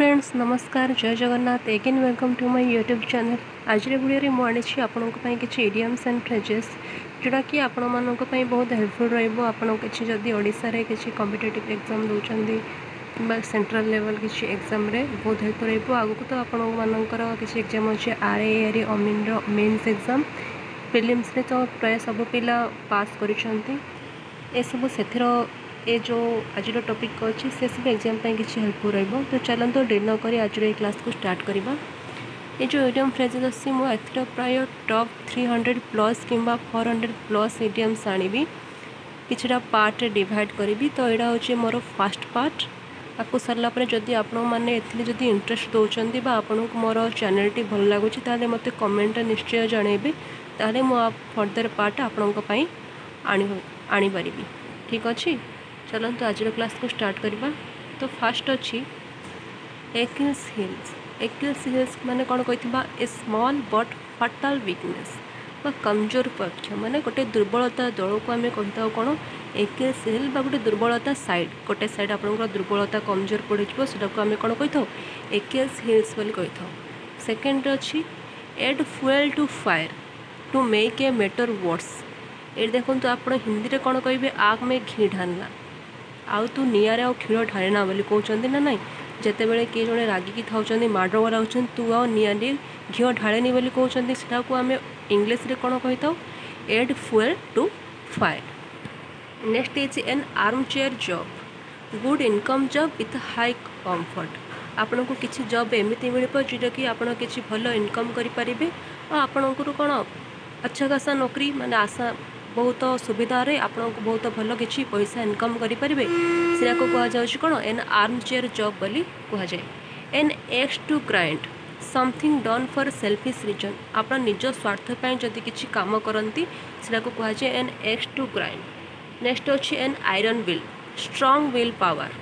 Friends नमस्कार जय Jagannath again welcome to my YouTube channel. आज वीडियो मुझे आपंक किसी इडियम्स एंड फ्रेजेस जोटा कि आपण मानक बहुत हेल्पफुल रहा किसी जदि ओडिशा रे किसी कॉम्पिटिटिव एग्जाम दौरान सेंट्रल लेवल किसी एग्जाम रे बहुत हेल्प रहा आगक तो आपण मानकर किसी एग्जाम अच्छे आरआईआर अमीन मेन्स एग्जाम प्रिलिम्स रे तो प्राय सब पिला पास कर सब ये जो आज टॉपिक अच्छी से सब एग्जाम किसी हेल्पफुल रहा तो चलते डिले न करी आज क्लास को स्टार्ट करवा। ये जो इडियम फ्रेजेस अच्छी मुझे प्राय टॉप 300 प्लस कि 400 प्लस इडियम्स आनी किछटा पार्ट डिवाइड करी। तो यहाँ हूँ मोर फास्ट पार्ट आपको सरलापर जदि आपण मैंने जदि इंटरेस्ट दौरान आपन को मोर चैनल भल लगुच मत कमेंट निश्चय जनइबे ताले मु फर्दर पार्ट आपण आनीपारि। ठीक अच्छे चलते आज क्लास को स्टार्ट करवा। तो फास्ट अच्छी एक्यूज हिल्स माने कौन कही ए स्मॉल बट फाटाल वीकनेस कमजोर पक्ष माने गोटे दुर्बलता दल को आम कही था कौन एक्यूज हिल गोटे दुर्बलता साइड गोटे साइड आप दुर्बलता कमजोर पड़ जाटा आम कौन कही था एक्यूज हिल्स बोली कही था। सेकेंड अच्छी add fuel to fire to make a matter worse. ये देखो आप हिंदी में कौन कहे आग में घी ढालना आउ तू निआरे आउ क्षीर ढालना बोली कहते ना ना जिते बड़े किए जड़े रागिकी था माड़ गला तू आ निआरे घी ढालेनी बोली कहते से आम इंग्लीश रे कौन कही था add fuel to fire. Next is an armchair job good income job with high comfort. आपन को किसी जॉब एमती मिल जोटा कि आप किसी भल इनकम करें और आपण कौन अच्छा खासा नौकरी माने आशा बहुत सुविधा रे आपन को बहुत भल किसी पैसा इनकम करें से कहुच्छे कौन एन आर्म चेयर जॉब बोली कहुए। An axe to grind something done for selfish reason आप निज स्वार्थपाई जदि किसी कम करती से कहुए an axe to grind. Next अच्छी an iron will strong will power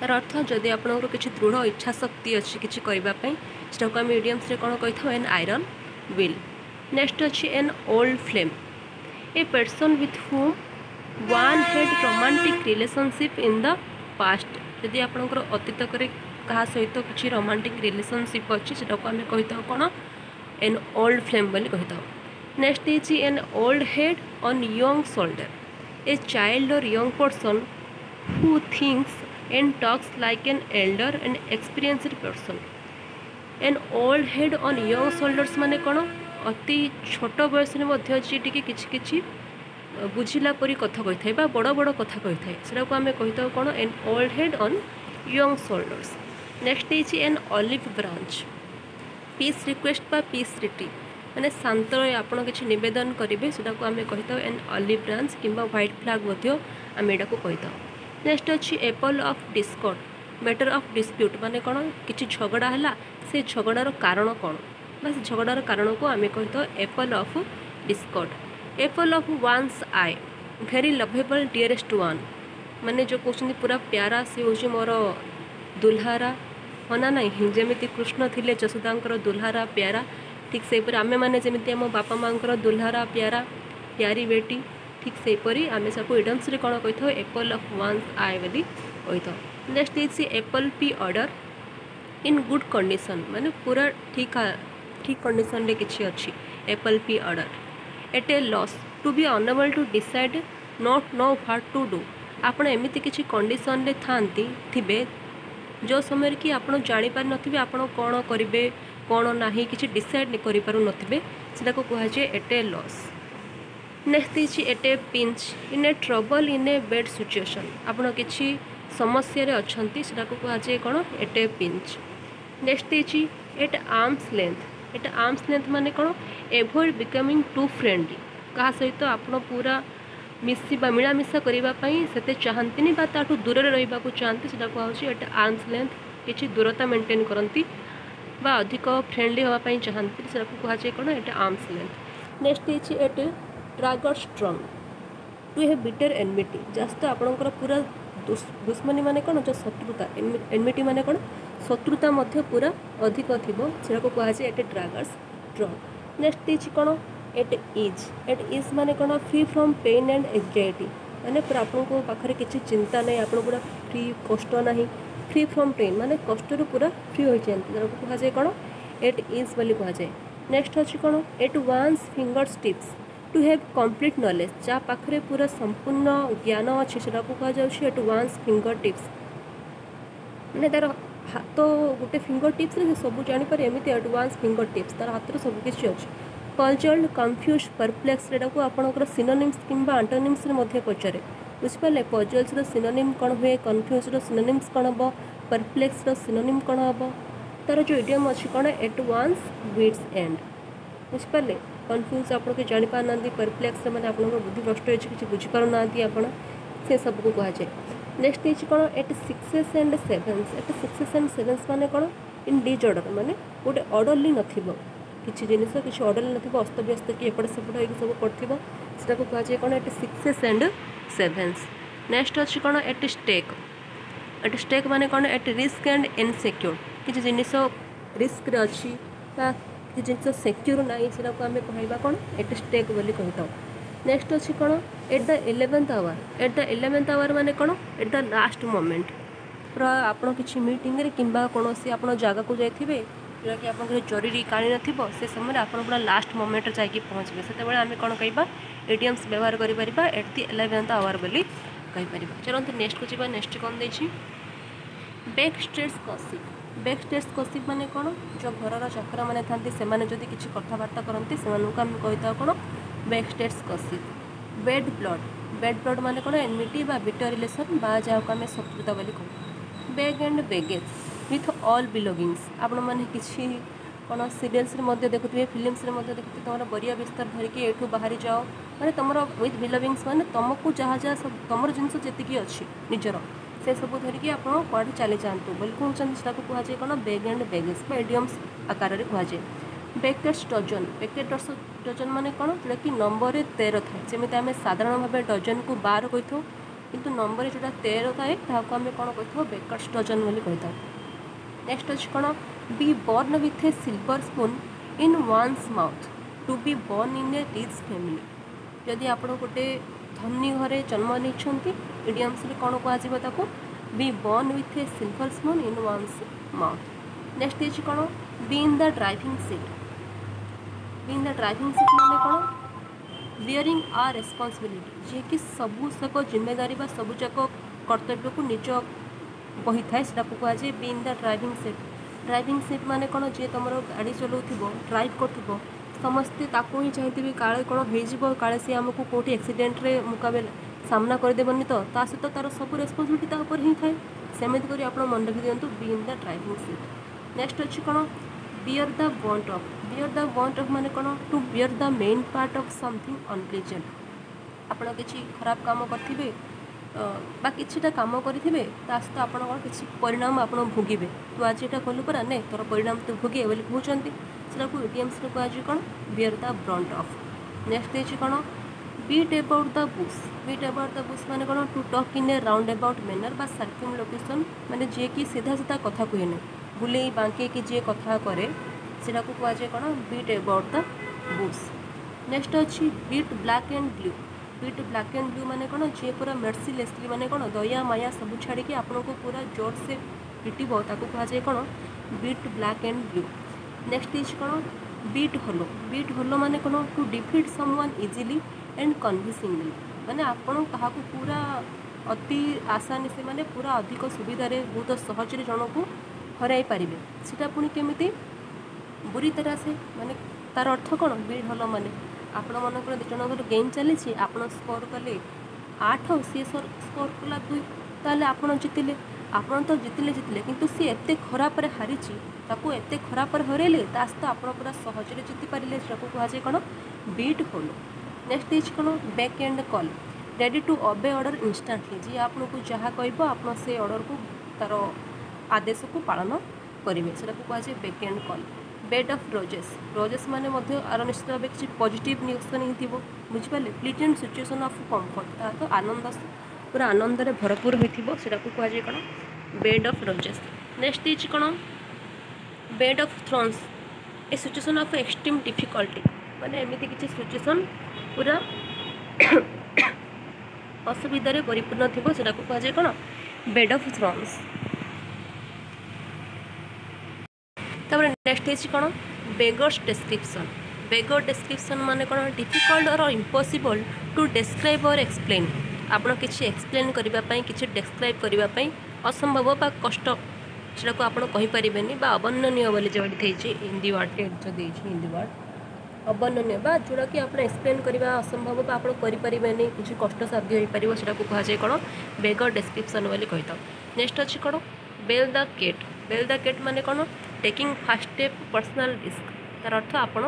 तार अर्थ जदि आपंकर किसी दृढ़ इच्छा शक्ति अच्छी किसी करने से आम इडियम्स कौन कही था एन आयरन विल। नेक्स्ट अच्छी an old flame a person with whom one had romantic relationship in the past जदि आपंकर अतीत क्या सहित किसी रोमांटिक रिलेशनशिप अच्छी से आम कही था कौन एन ओल्ड फ्लेम बोली कही था। Next is an old head on young shoulder a child or young person who thinks and talks like an elder and experienced person. An old head on young shoulders माने कौन अति छोट बयस किसी बुझिला परी कथा कही था बड़ बड़ कथा कही था से आम कही था कौन an old head on young shoulders. Next is an olive branch peace request बा पीस रिटी माने शांत आप किसी नवेदन करेंगे से आम कही था एन ऑलिव ब्रांच कि व्हाइट फ्लैग आम यहाँ कही था। नेक्स्ट अच्छी Apple of Discord matter of dispute माने कौन किसी झगड़ा है से झगड़ार कारण कौन बस झगड़ार कारण को आम कही था Apple of Discord. Apple of once I very lovable dearest one माने जो कहते पूरा प्यारा सी हूँ मोर दुल्हारा हाँ ना नहीं जमी कृष्ण थे जशोदा दुल्हारा प्यारा ठीक से आम मैंने जमी आम बापा माँ दुल्हारा प्यारा प्यारी बेटी ठीक से आम सब इडम्स कौन कही था एपल ऑफ वन्स आई बोली कही था। Next is apple pie order in good condition माने पूरा ठीक कंडीशन रे किसी अच्छी apple pie order. At a loss to be unable to decide not know what to do आपड़ एमती किसी कंडीशन रे थांती थिबे जो समय कि आप जापर नथिबे आपण कौन करेंगे कौन ना किसी डिसाइड नहीं करें से कहुए at a loss. Next is at a pinch in a trouble in a bad situation आप किसी समस्या अच्छा से कहुए कौन at a pinch. Next is at arm's length माने कौन एवॉइड बिकमिंग टू फ्रेंडली क्या सहित आप पूरा मिसवा मिलामिशा करने से चाहती ताठू दूर रहा चाहती से कहुच्छे एट आर्म्स लेंथ किसी दूरता मेंटेन करती अधिक फ्रेंडली हाँपाई चाहती से कहुए कौन at arm's length. Next is at dagger strung to a bitter enmity just आपंकर पूरा दुश्मनी माने कौन जो शत्रुता एनमिटी माने कौन शत्रुता मध्य पूरा अधिक थी से कहुए at daggers strung. Next is कौन एट इज माने कौन free from pain and anxiety माने पूरा आपको पाखे किसी चिंता नहीं आप पूरा फ्री कष्ट ना फ्री फ्रॉम पेन माने कष्ट पूरा फ्री हो जाए कह जाए कौन एट इज बोली कह जाए। नेक्स्ट अच्छी कौन at one's fingers tips to have complete knowledge जहाँ पाखे पूरा संपूर्ण ज्ञान अच्छे से कह जाए एट वन्स फिंगर टिप्स मैंने तार हाथ गोटे फिंगर टिप्स रे सब जापर एमती एडवांस फिंगर टिप्स तार हाथ सबकि अच्छे। पजल्ड कन्फ्यूज परप्लेक्स को आपंकर सिनोनिम्स किंबा आंटोनिम्स पचारे बुझिपारे। पजल्स सिनोनिम कौन हुए कन्फ्यूज सिनोनिम्स कौन हम परप्लेक्स सिनोनिम कौन हम तार जो इडियम अच्छी कौन एट वन्स विड्स एंड बुझिपारे। कन्फ्यूज आप जापार ना परप्लेक्स मैंने आप बुद्धि नष्ट किसी बुझीपार ना आप से सबको कह जाए। नेक्स्ट ये कौन at sixes and sevens at sixes and sevens माने कौन इन डिजऑर्डर माने गोटे अर्डरली नथिबो किसी जिनिस किसी अर्डरली नथिबो अस्तव्यस्त कि एपट सेपट होगी सब पड़थिबो सेटा को कह जाए कौन एट सिक्सेस एंड सेवेन्स। नेक्स्ट अच्छी कौन एट स्टेक माने कौन एट रिस्क एंड इनसिक्योर किसी जिनिस रिस्क रे अच्छी किसी जिनिस सिक्योर नहीं सेटा को आम कहवा कौन एट स्टेक बोली कही। नेक्स्ट अच्छी कौन at the 11th hour at the 11th hour माने कौन एट द लास्ट मोमेंट पूरा आप किसी मीटिंग रे किंबा कौन सी आप जगह को जाइए जोटा कि आप जरूरी काली न से समय आप पूरा लास्ट मोमेंट जाकि पहुँचे से आम कौन कह एडियम्स व्यवहार करें एट द 11th आवर बोली कहीपर। चलते नेक्स्ट को जी नेक्स्ट कौन देखिए बैक स्टेट्स कसिप। बैक स्टेट्स कसिप माने कौन जो घर चाकर मैंने था से किसी कथबार्ता करती से आम कही कौन बैक स्टेट्स कसिप। बेड ब्लड माने कौन एनमिटी बा बिटर रिलेशन बा जहाँ आम शत्रुता बोली कहू। Bag and baggage with all belongings आपण मैंने किसी कौन सीरियल्स देखुए फिल्म्स देखुए तुम बरिया बिस्तर धरिकी एठू बाहरी जाओ मैंने तुम विथ बिलोंगिंग्स माने तुमको जहाँ जहाँ सब तुम जिनस जी अच्छी निजर से सब धरिकी आप कड़े चली जातु बोली कहते हैं कह जाए कौन बैग एंड बैगेज एडियम्स आकार कह जाए। बेकेट्स डजन माने कौन जोटा कि नंबर 13 थाए जमी आम साधारण भाव डजन को 12 कही था किंतु नंबर जोटा 13 थाए ताकू आम कौन कही था बेकेट्स डजन बोली कही था। नेक्स्ट अच्छी कौन be born with a silver spoon in one's mouth to be born in a rich family जदि आप गोटे धनी घरे जन्म नहीं इडियम्स कौन कह be born with a silver spoon in one's mouth. Next ये कौन be in the driving seat माने कौन बियरिंग आ रेस्पॉन्सिबिलिटी जी कि सबू जाक जिम्मेदारी बा सबू जाक कर्तव्य को निज बही थाए से कह जाए B in the driving seat माने कौन जी तुम गाड़ी चलाऊ ड्राइव कर समस्ते ताकू ही चाहिए काले कौन हो काले सी आमको कौटी एक्सीडेंट रे मुकाबला सामना करदेवनी तो ता सहित तार सब रेस्पॉन्सिबिलिटी ही थाए सेमती कर आप मन रखी दिंतु be in the driving seat. Next अच्छी कौन बियर द बॉन्ट ऑफ माने कौन to bear the main part of something unpleasant आपड़ किसी खराब काम करेंगे बा किछिटा काम करेंगे सहित आप किसी परिणाम आप भोगे तू आज यहाँ कलु परा ने तोर परिणाम तू भोगे बोली कहते हैं इडियम्स कह कौन bear the brunt of. Next ये कौन बीट अबाउट द बुश माने कौन to talk in a roundabout manner बा सर्क्यूम लोकेशन माने जे कि सीधा सीधा कथा कहे ना बुले बांके कि जे कथा करे सेटा को कह जाए कौन beat about the bush. Next अच्छी बीट ब्लैक एंड ब्लू माने कौन जे पूरा मर्सीलेसली माने कौन दया माया सब छाड़ी आपन को पूरा जोर से पिटब ताको कह जाए कौन beat black and blue. Next is कौन बीट होलो माने कौन to defeat someone easily and convincingly माने आपन क्या पूरा अति आसानी से माने पूरा अधिक सुविधा बहुत सहज जन को हर पारे सीटा पुणी केमी बुरी तरह से माने तार अर्थ कौन बीट होलो माने आपण मन दुजन गेम चली आप स्कोर कले 8 सी स्कोर कला 2 ताले आपन जितिले आपन तो जितिले किंतु सी एते खराब हारी ताकू एते खराब हरैले सहित आप पूरा सहजरे जीति पारे कह जाए कौन बीट होलो। नेक्स्ट इज कौन beck and call ready to obey order instantly जी आपको जहाँ कह आप से ऑर्डर को तार आदेश को पालन करेंगे से कह जाए back and call. Bed of roses माने आर निश्चित भाव किसी पॉजिटिव न्यूज नहीं थी बुझिपारे प्लीजेंट सिचुएशन ऑफ कंफर्ट ता तो आनंद पूरा आनंद रे भरपूर होता से कह जाए कौन bed of roses. Next is कौन bed of thorns a situation of extreme difficulty माने एमती किसी सिचुएशन पूरा असुविधा परिपूर्ण थी से कह जाए कौन बेड ऑफ थ्रोन्स। नेक्स्ट है कौन बेगर्स डिस्क्रिप्शन। बेगर डिस्क्रिप्शन माने कौन डिफिकल्ट और इम्पॉसिबल टू डिस्क्राइब और एक्सप्लेन। आपड़ किसी एक्सप्लेन करने किसी डिस्क्राइब करने असंभव बा कष्ट से आपरें अवर्णनीय बोली जो हिंदी वर्ड जो हिंदी वर्ड अवर्णनीय बा जोड़ा कि आप एक्सप्लेन करवा असंभव बा आप करें किसी कष्ट साध्य हो पार से कहुए कौन बेगर डिस्क्रिप्शन बोली कही था। नेक्स्ट अच्छी कौन bell the cat. Bell the cat माने कौन taking fast step personal risk. तार अर्थ आपड़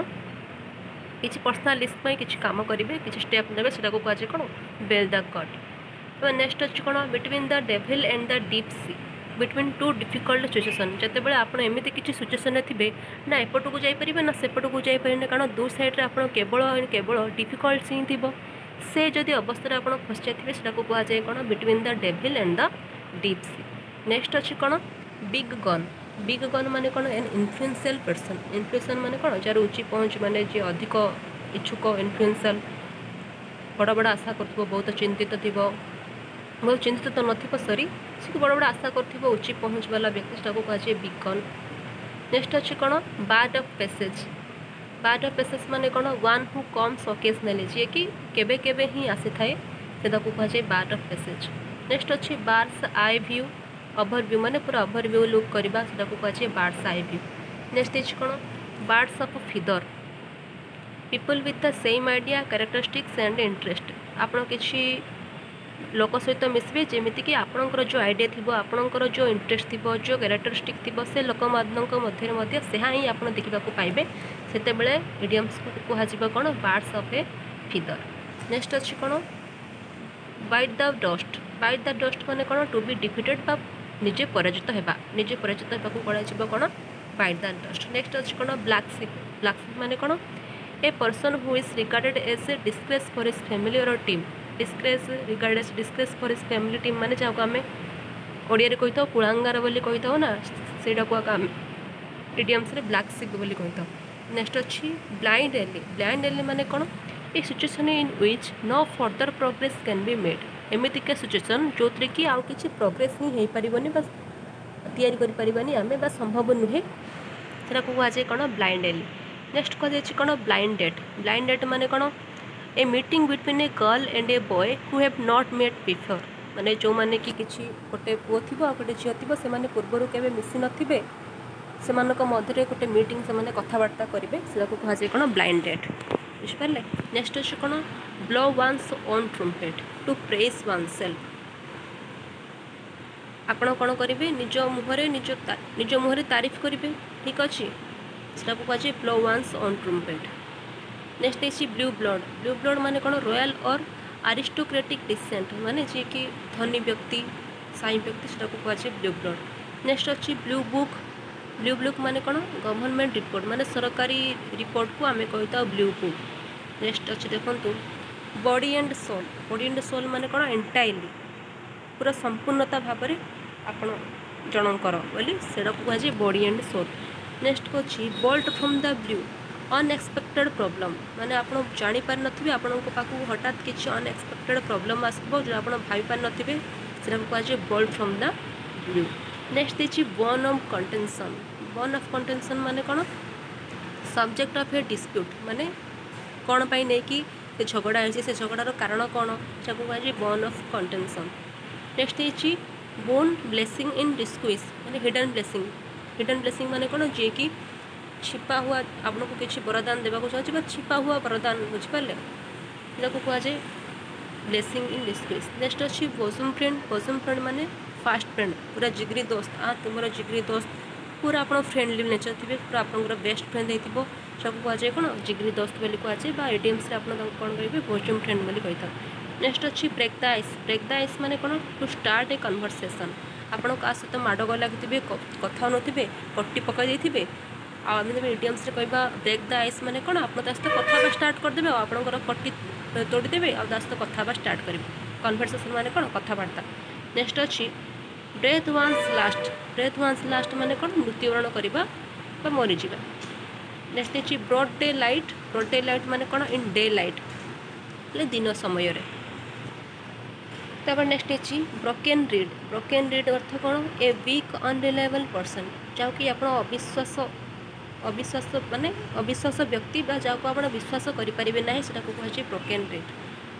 किसी पर्सनाल रिस्क में किसी काम करेंगे किसी स्टेप ने से कहुए कौन बेल द कट। तो नेक्स्ट अच्छी कौन between the devil and the deep sea. Between two difficult situation जिते आप एमती किसी सिचुएसन थे ना एपट को जापर ना सेपट को जापर कारण दो सैड्रे आप केवल केवल डिफिकल्ट सी थी से जदि अवस्था आप फसी जाए से कहुए कौन between the devil and the deep sea. Next अच्छी कौन बिग गन। बिग गन माने कौन एन इन्फ्लुएंशियल पर्सन। इन्फ्लुएंशियल माने कौन जार उची पहुँच माने जी अधिक इच्छुक इन्फ्लुएंशियल बड़ बड़ आशा कर बहुत चिंतित थी बहुत चिंतित तो नथिब सॉरी से बड़ बड़ आशा कर उची पहुँच वाला व्यक्ति से कहुए बिग गन। नेक्स्ट अच्छी कौन bird of passage. Bird of passage माने कौन वन हु कम्स ओकेजनली जी कि केबे केबे ही आसी थाए से कहुए बार्ड ऑफ पैसेज। नेक्स्ट अच्छी बार्ड्स आई व्यू। ओवरव्यू माने पूरा ओवरव्यू लुक करवा से कहुए bird's eye view. Next is कौन birds of feather. People with the same idea characteristics and interest. आप किसी लोक सहित मिसबे जमीती कि आपणकर जो आइडिया थी आपणकर जो इंटरेस्ट थी जो कैरेक्टरिस्टिक थी से लोक मध्य से ही आप देखा पाइबे से इडियम्स को कहुए कौन birds of a feather. Next अच्छी कौन bite the dust. Bite the dust माने कौन टू बी डिफिटेड बा निजे पराजित होगा निजे पराजित होगा कौन बाइट द डस्ट। नेक्स्ट अच्छी कौन ब्लैक शिप। ब्लैक शिप माने कौन a person who is regarded as a disgrace for his family or team. Disgrace regarded disgrace for his family team माने जहाँ आम ओडिया कही था कुलांगार बोली कही था ना से आम इडियम्स ब्लैक शिप बोली कही था। नेक्स्ट अच्छी ब्लाइंड एली। ब्लाइंड एली माने कौन a situation in which no further progress can be made. एमतीका सिचुएसन जो थी कि आउ कि प्रोग्रेस ही हो पारनी बस तैयारी आम बस संभव नुहे से कहुए कौन ब्लाइंड एली। नेक्स्ट कहुए कौन ब्लाइंड डेट। ब्लाइंड डेट माने कौन a meeting between a girl and a boy who have not met before. माने जो माने कि किसी गोटे पुओ थी गोटे झील थी से पूर्वर के मिसी नथिबे से मध्य गोटे मीटिंग से कथबार्ता करेंगे से कहुए कौन ब्लाइंड डेट बुझिपारे। नेक्स्ट अच्छे कौन blow one's own trumpet to praise oneself. आपण कौन करेंगे निज मुहर तारीफ करेंगे ठीक अच्छे से कहुए ब्लो वन्स ओन ट्रुम्पेट। नेक्स्ट है ब्लू ब्लड। ब्लू ब्लड माने कौन रॉयल और आरिस्टोक्रेटिक डिसेंट माने जी कि धनी व्यक्ति साई व्यक्ति से कहुए ब्लू ब्लड। नेक्स्ट अच्छी ब्लू बुक। ब्लू बुक माने कौन गवर्नमेंट रिपोर्ट माने सरकारी रिपोर्ट को आम कही था ब्लू बुक। नेक्स्ट अच्छे देखूँ body and soul. Body and soul माने कौन एंटायरली पूरा संपूर्णता भाव में आपण जनकर बोली से कहुए बॉडी एंड सोल। नेक्स्ट अच्छी bolt from the blue unexpected problem माने आप जानी पार नथिबे आपण पाखु हठात किसी अनएक्सपेक्टेड प्रॉब्लम आसबो जो आप भाई पार नथिबे से कहुए bolt from the blue. Next देखिए bone of contention. Bone of contention माने कौन सब्जेक्ट ऑफ ए डिस्प्यूट माने कौन पाई नहीं कि झगड़ा है से झगड़ार कारण कौन से कहुए बर्न ऑफ कंटेंशन। नेक्स्ट है बोन ब्लेसिंग इन डिस्क्विज माने हिडन ब्लेसिंग। हिडन ब्लेसिंग माने कौन जी कि छिपा हुआ आपको किसी वरदान देवाक चाहिए छिपा हुआ वरदान बुझिपारे कहुए ब्लेसिंग इन डिस्क्विज। नेक्स्ट अच्छी बोसम फ्रेंड। बोसम फ्रेंड माने फास्ट फ्रेंड पूरा जिगरी दोस्त तुम जिगरी दोस्त पूरा आप फ्रेंडली नेचर थे पूरा आप बेस्ट फ्रेंड होती सब कहुए कौन जिगरी दोस्त बोली कहुए एडियम्स आप कौन करेंगे बोसम फ्रेंड बोली कही था। नेक्स्ट अच्छी break the ice. Break the ice माने कौन टू स्टार्ट ए कन्वर्सेसन। आपण क्या सहित माड़ लगे कथा नुवे कटी पकई देते आम इडियम्स कहवा ब्रेक द आइस माने कौन आप सहित कथा स्टार्ट करदे आपंकर कटी तोड़ीदेवे आसत कथा स्टार्ट करेंगे कन्वर्सेसन माने कौन कथबार्ता। नेक्स्ट अच्छी breathe one's last. Breathe one's last माने कौन मृत्युवरण करवा मरीजा। नेक्स्ट अच्छी broad daylight. Broad daylight माने कौन इन डे लाइट दिन समय। तापर नेक्स्ट अच्छी ब्रोकेन रीड। ब्रोकेन रीड अर्थ कौन ए वीक अनरिलायबल पर्सन जहाँकि आप अविश्वास अविश्वास माने अविश्वास व्यक्ति जहाँ आप विश्वास करेंगे ना से कहुए ब्रोकेन रेट।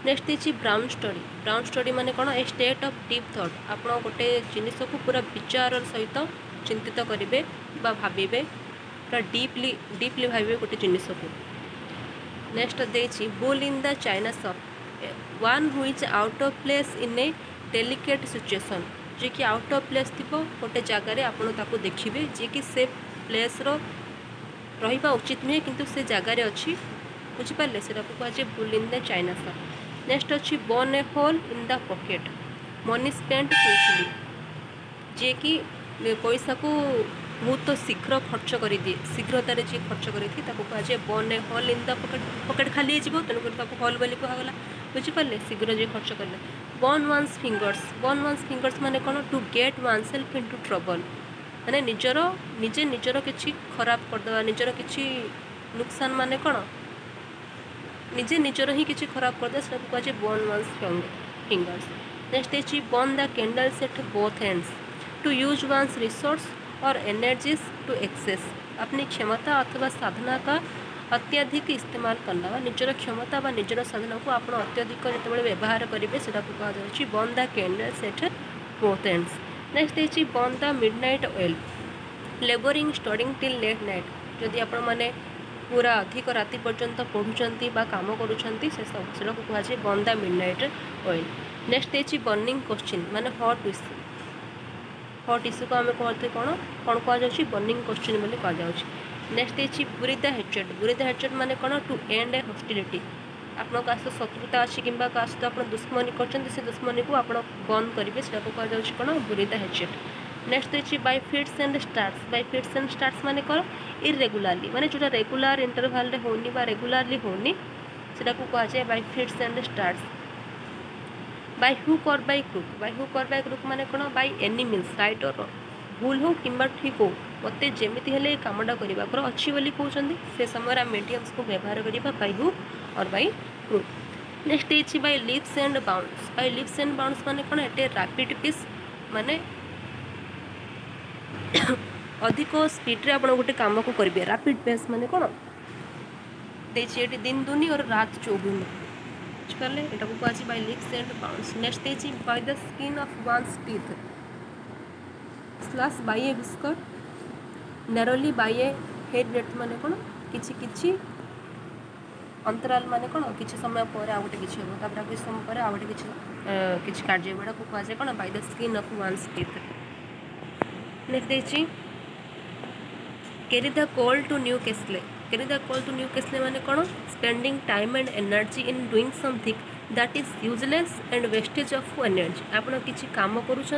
नेक्स्ट देखिए ब्राउन स्टडी। ब्राउन स्टडी माने कौन ए स्टेट ऑफ डीप थॉट। आप गोटे जिनिस को पूरा विचार सहित चिंतित करेंगे भावे पूरा डीपली भावे गोटे जिनिस को। नेक्स्ट देखिए bull in the china shop. One who is out of place in a delicate situation. जे कि आउट ऑफ प्लेस थी गोटे जगार आपको देखिए जे कि से प्लेस रहा उचित नुहे किंतु से जगार अच्छी बुझिपारे से कहुए bull in the china shop. Next अच्छी burn a hole in the pocket. Money spent quickly. जे कि पैसा को बहुत शीघ्र खर्च कर दिए शीघ्रतार जी खर्च करी कहुए burn a hole in the pocket. Pocket खाली हो तेणुक होल बोली कहगला बुझिपारे शीघ्र जी खर्च कले। Burn one's fingers. Burn one's fingers माने कौन to get oneself into trouble. माने निजर किसी खराब करदे निजर किसी नुकसान माने कौन निजर ही किसी खराब करदे से कहुए बर्न वन्स फिंगर्स। नेक्स्ट है burn the candles at both ends. To use one's resource or energies to excess. अपनी क्षमता अथवा साधना का अत्याधिक इस्तेमाल करना निजर क्षमता व निजर साधना को आप अत्यधिक जो व्यवहार करेंगे से कहुए burn the candles at both ends. Next है burn the midnight oil. Labouring studying till late night. जदि आपण मैंने पूरा अधिक राति पर्यंत पढ़ुंट काम करुँच से कहुए burn the midnight oil. Next है बर्निंग क्वेश्चन माने हॉट इश्यू। हॉट इश्यू को आम कहते कौन कौन कहुच्छी बर्निंग क्वेश्चन बोली कहुच्छी। नेक्स्ट है बुरी द हेट्रेड। बुरी द हेट्रेड माने कौन टू एंड ए हॉस्टिलिटी। आपन का शत्रुता अच्छी कि आप दुश्मनी कर दुश्मनी को आप बंद करेंगे से कहुच्छी कौन बुरी द हेट्रेड। नेक्स्ट है bye fits and starts. Bye fits and starts माने कौन इरेगुलारली माने जो रेगुलर इंटरवल रे होनी बा रेगुलारली होनी से कहुए by fits and starts. By hook or by crook. By hook or by crook माने कौन बाय एनी मीन्स राइट और भूल हो कि ठीक हो मत जमीती हेले कामटा करने अच्छी बोली कहते से समय मीडियम्स को व्यवहार करवा by hook or by crook. Next है by leaps and bounds. By leaps and bounds माने कौन एटे रैपिड पेस माने अधिक स्पीड रे आप गोटे कम को करेंगे। रैपिड पेस माने कौन देखिए दिन दुनी और रात चौगुन बुझिपारे यहाँ को कहुए by leaps and bounds. Next है by the skin of one's teeth. Slash by a whisker. Narrowly by a hair breadth माने कौन किछि अंतराल माने कौन किछि समय पर आ गोटे किछि हो तापर किछि समय पर आ गोटे किछि कार्य बड़ा को कहुए कौन by the skin of one's teeth. Next है carry the coal to Newcastle. Carry the coal to Newcastle माने कौन spending time and energy in doing something that is useless and wastage of energy. आप किसी काम करुँच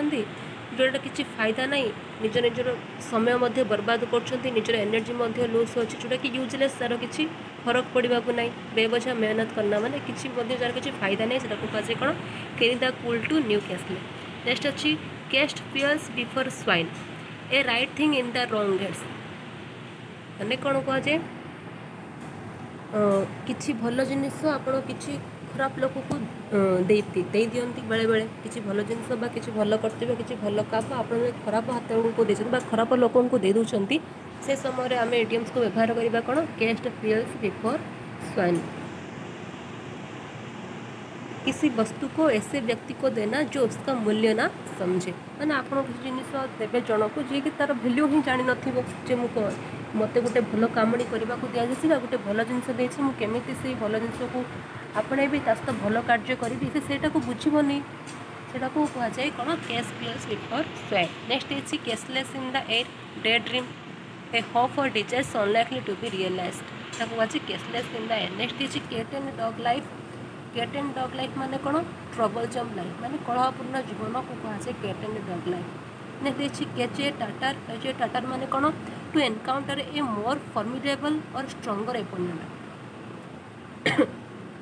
जोटा किसी फायदा ना निज निजर समय मध्य बर्बाद कर निजर एनर्जी लूज हो जोटा कि यूजलेस तार किसी फरक पड़ा ना बेवजह मेहनत करना माने किसी जार किसी फायदा नहीं से कहुए कौन carry the coal to Newcastle. Next अच्छी cast pearls before swine. A right thing in the wrong hands माने कौन कहुए किसी भल जिनिस आप खराब लोक को दे दिखती बेले बेले किसी भल जिनिस किसी भल करते किसी भल काम आप खराब हाथ को दे खराब लोक को दे दूसरी से समय आम एडियम्स को व्यवहार करवा कौन केस्ट फियर्स बिफोर स्वाइन। किसी वस्तु को ऐसे व्यक्ति को देना जो उसका मूल्य ना समझे मैंने आप जिनिस देवे जन को जी कि तार भैल्यू ही जान न मत गोटे भल कामड़ी करने को दि जाए गोटे भल जिनस देती मुझे से भल जिनस को आपणे भी सहित भल कार्य करी से बुझीबनी से कहुए कौन cast pearls before swine. Next है castles in the air day dream. A hope or desires unlikely to be realised कहुए castles in the air. Next है cat and dog life. Cat and dog life माने कौन troublesome life माने कलहपूर्ण जीवन को कहुए cat and dog life. Next catch a Tartar. Catch a Tartar माने कौन to encounter a more formidable or stronger opponent.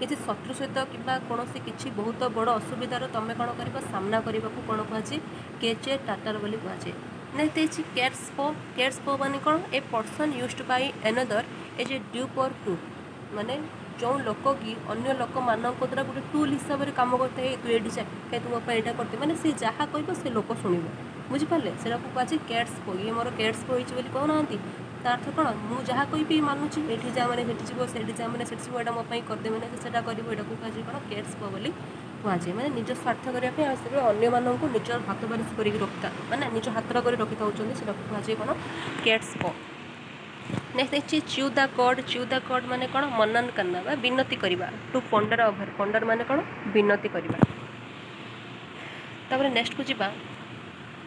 किसी शत्रु सहित कि कौन किसी बहुत बड़ असुविधार तुम कौन कर सामना करने को कौन कहुए केजे टाटार बोली कहुए। Next cat's paw. Cat's paw माने कौन a person used by another as a dupe or tool माने जो लोक कि अन्य लोक मान द्वारा गोटे टूल हिसाब से कम करते हैं तू ये कहीं तुम यहाँ करते मैंने सी जहाँ कह से लोक शुण बुझिपारे से कहुए कैट्स पो। ये मोर कैट्स पो होती कहना अर्थ कौन मु जहाँ कोई भी मानुची ये जा मैंने भेटी जीव से जा मैंने से यहाँ मोपाई करदे मैंने से कर कहुए कौन केट्स पो बोली कहुए मैंने निज स्वार्थ करने से अन्य मानक निज हाथ बारिश कर रखता मैंने निज हाथ कर रखी था कहुए कौन केट्स पो। नेक्स्ट देखिए च्यू द कॉर्ड माने कौन मनन करना बा विनती करवा टू पंडर ओवर पंडर माने कौन विनती करवा। तापर नेक्स्ट को जीवा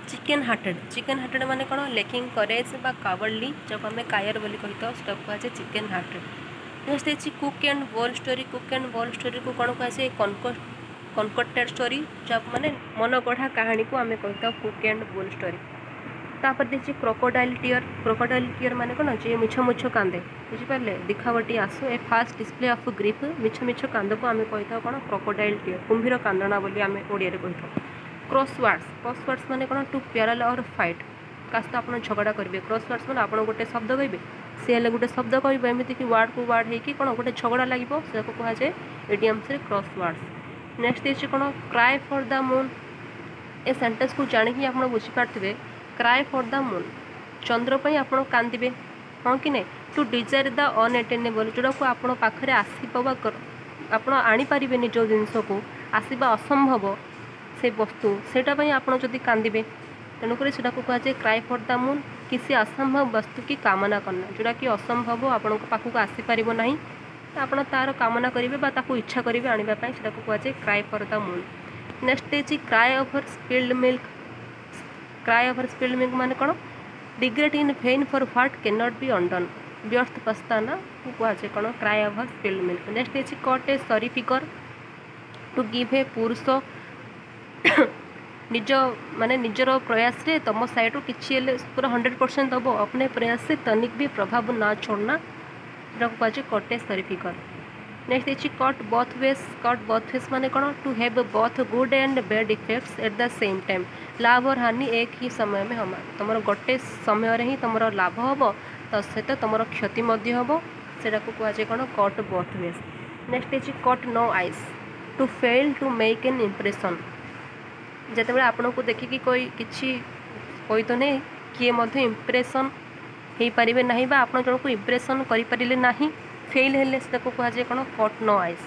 चिकेन हार्टेड माने कौन लेकिंग करेज बा कावर्डली जब आम कायर बोली कही था कहुए चिकेन हार्टेड। नेक्स्ट देखिए कुक एंड बोल स्टोरी को कौन कहुए कनकटेड स्टोरी जब माने मन गढ़ा कहानी को आम कही था कुक एंड बोल स्टोरी। तापर देखिए क्रोकोडाइल टीयर माने कौन जे मिछ मुछ कांदे बुझिपारे दिखावटी आसो ए फास्ट डिस्प्ले ऑफ ग्रीफ मिछ मिछ कांद को आम कही था कौन क्रोकोडाइल टीयर कुंभीर कांदना बोली आम ओडिया कही था। क्रॉसवर्ड्स माने कौन टू प्यारल और फाइट कास्त आप झगड़ा करेंगे क्रॉसवर्ड्स माने आप गोटे शब्द कहे सी हेल्ले गोटे शब्द कहे एमती कि वार्ड को वार्ड होगी कौन गोटे झगड़ा लगे कहुए इडियम्स क्रॉसवर्ड्स। नेक्स्ट देखिए कौन cry for the moon a sentence को जाणी आप बुझीपारे क्राए फॉर द मून चंद्र पर आप कांदे हाँ कि नहीं टू डिजायर द अनएटेनेबल जोड़ा को आप पाखे आसवा आप आनीपारे जो जिनस को आसवा असंभव से वस्तु सेटापी आप कांदे तेणुक कहुए क्राए फॉर द मून किसी असंभव वस्तु की कामना करना जोड़ा कि असंभव आपण पाखक आसीपर ना आप तार कामना करेंगे इच्छा करेंगे आने कहुए cry for the moon. Next देखिए क्राए ओवर स्पिल्ड मिल्क माने कौन regret in vain for what cannot be undone व्यर्थ पछताना कहुए कौन cry over spilled milk. Next देखिए cut a sorry figure to give a पुरुष निज माने निजर प्रयास रे तुम साइड किसी पूरा 100% दब अपने प्रयास से तनिक भी प्रभाव ना छोड़ना कहुए cut a sorry figure. Next देखिए कट बोथ वेज माने कौन to have both good and bad effects at the same time लाभ और हानि एक ही समय में हम तुम गोटे समय ही तुम लाभ हम तो सहित तुम क्षति हम से कहुए कौन कट बोथ वेज। नेक्स्ट देखिए cut no ice to fail to make an impression जिते आपन को देखिकी कोई किसी कोई तो नहीं किए इम्प्रेशन हो पारे ना आप जन को इम्प्रेशन करें ना फेल हेल्ले से कहुए कौन कट नो आइज।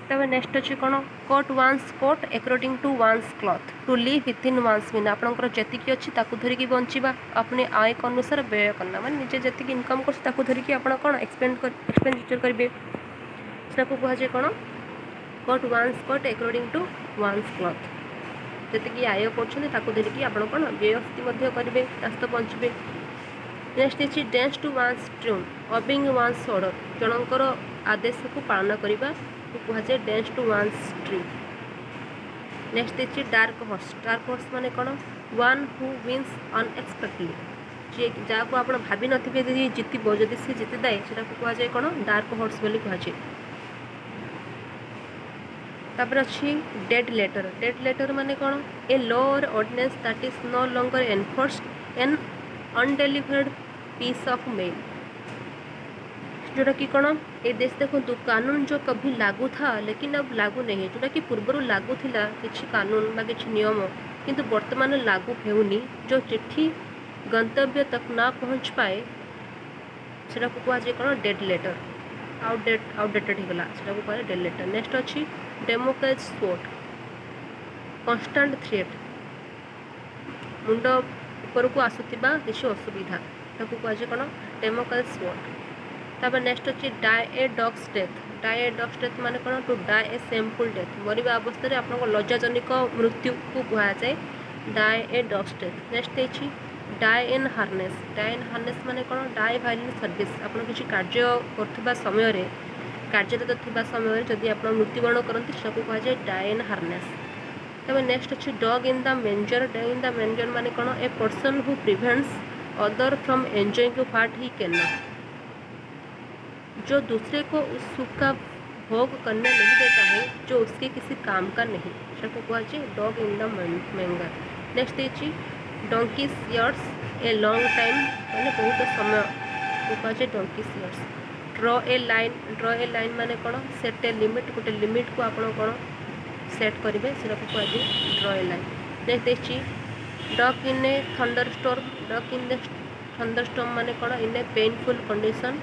तब नेक्स्ट अच्छे कौन cut one's coat according to one's cloth to live within one's mean आपंकर जी अच्छी धरिकी बंचा अपने आय अनुसार व्यय करना मैंने निजे जी इनकम कर धरिकी आप कौन एक्सपेंडिचर करेंगे से कहुए कौन cut one's coat according to one's cloth जी आय कर धरिकी आप कौन व्यवस्थित करेंगे सहित बचे। नेक्स्ट देखिए dance to one's tune obeying one's order जनकर आदेश को पालन करने कहुए dance to one's tree. Next देखिए डार्क हॉर्स माने कौन वन हु विन्स अनएक्सपेक्टेडली जी जहाँ को आप भावी नी जीतब जदि सी जीति दाए से कहुए कौन डार्क हॉर्स बोली कहुए। तापर अच्छी डेड लेटर माने कौन a law or ordinance that is no longer enforced an undelivered piece of mail जोटा कि कौन ये देश देखो कानून जो कभी लागू था लेकिन अब लागू नहीं है जोटा कि पूर्वर लागू थिला किछि कानून बा किछि नियम किंतु वर्तमान लागू हेउनी जो चिट्ठी गंतव्य तक ना पहुँच पाए से कहुए कौन डेड लेटर आउटडेटेड होगला से कहुए डेड लेटर। नेक्स्ट अच्छी डेमोक्रेट स्पोर्ट कन्स्टांट थ्रेट मुंड ऊपर को आसुवा किसी असुविधा कहुए कौन डेमोक्रेट स्पोर्ट। तापर नेक्स्ट अच्छी डाई ए डॉग्स डेथ माने कौन to die a shameful death मरवा अवस्था आप लज्जाजनक मृत्यु को कहुए die a dog's death. Next देखिए डाई इन हार्नेस माने कौन डाई वाइल सर्विस आप किसी कार्य कर समय कार्यरत थिबा समय जदि आप मृत्युवरण करती से कहुए डाई इन हार्नेस। तब नेक्स्ट अच्छी डॉग इन द मेंजर माने कौन a person who prevents other from enjoying what he can not जो दूसरे को उस सुख का भोग करने नहीं देता है जो उसके किसी काम का नहीं से कहुए डॉग इन द मेंगर। नेक्स्ट देखिए donkey's years a long time माने बहुत समय कहुए donkey's years. Draw a line माने कौन सेट ए लिमिट गोटे लिमिट को आप कौन सेट करेंगे से कहुए ड्रॉ ए लाइन। नेक्स्ट देखिए डक इन ए थंडर स्टॉर्म थंडरस्टॉर्म माने कौन इन ए पेनफुल कंडीशन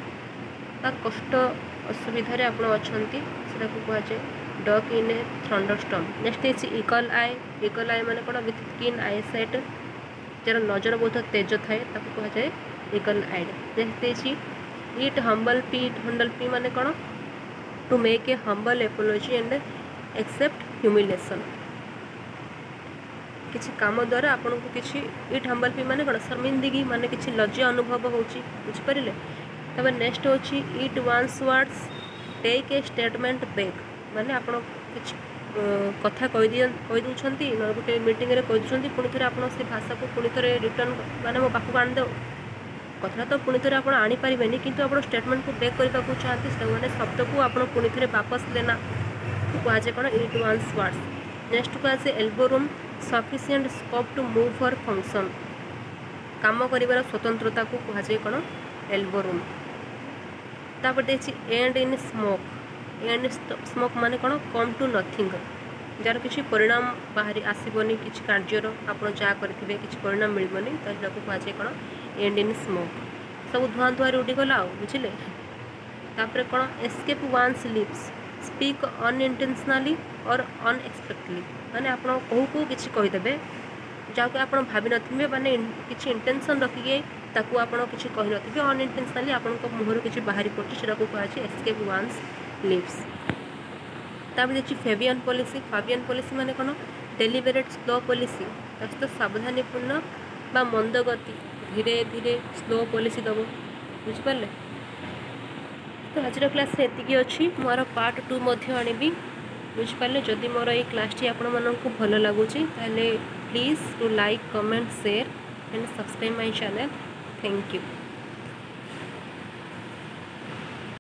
बा कष्ट असुविधा रे आपण अछंती सेटा को कह जाए डक इन ए थंडरस्टॉर्म। नेक्स्ट है इगल आई माने कौन विथ कीन आई साइट जार नजर बहुत तेज थाए ताको कह जाए इगल आइड। नेक्स्ट है इट हम्बल पी माने कौन to make a humble apology and accept humiliation किसी काम द्वारा आपन को किसी इट हम्बल पी माने कौन शर्मिंदगी माने किसी लज्जा अनुभव होची बुझिपारे। तब नेक्स्ट होची eat one's words take a statement back माने आपन किसी कथा कहि दउछंती गोटे मीटिंग रे कहि दउछंती पुणी थरे आपन से भाषा को पुणी थरे रिटर्न माने मो पाखु आन दो कथा तो पुणी थरे आपन आनी परिबेनी किंतु आपन स्टेटमेंट को बैक करबा को चाहते से माने शब्द को आपन पुणी थरे वापस लेना को आज कोन इट वांस वर्ड्स। नेक्स्ट को आज elbow room sufficient scope to move for function काम करिवार स्वतंत्रता को कह जाए कोन एल्बो रूम। तापर देखि एंड इन स्मोक माने कोन कम टू नथिंग जार किसी परिणाम बाहरी आसबनी किसी कार्यर आप जहाँ करेंगे किसी परिणाम मिलबनी तो कह जाए कोन एंड इन स्मोक सब धुआं धुआं उड़ीगला बुझे। तापर कोन escape one's lips speak unintentionally or unexpectedly माने आप कहू को किसी कहीदेवे जहाँ आप भाव नी माने किसी इंटेंशन रखिए ताकू आप किसी कही नी अनइंटेंशनली आप मुहर किसी बाहरी पड़ा को कह एस्केप वान्स लिप्स। तापर देखिए फेबियन पॉलिसी माने कौन डेलिबरेट स्लो पॉलिसी तो सावधानीपूर्ण बा मंद गति धीरे धीरे स्लो पॉलिसी दब बुझिपारे। तो आज क्लास एति अच्छी मोर पार्ट 2 आनी बुझिपारे। जदि मोर ये क्लास आपण मानक भल लगुच please to like comment share and subscribe my channel. Thank you.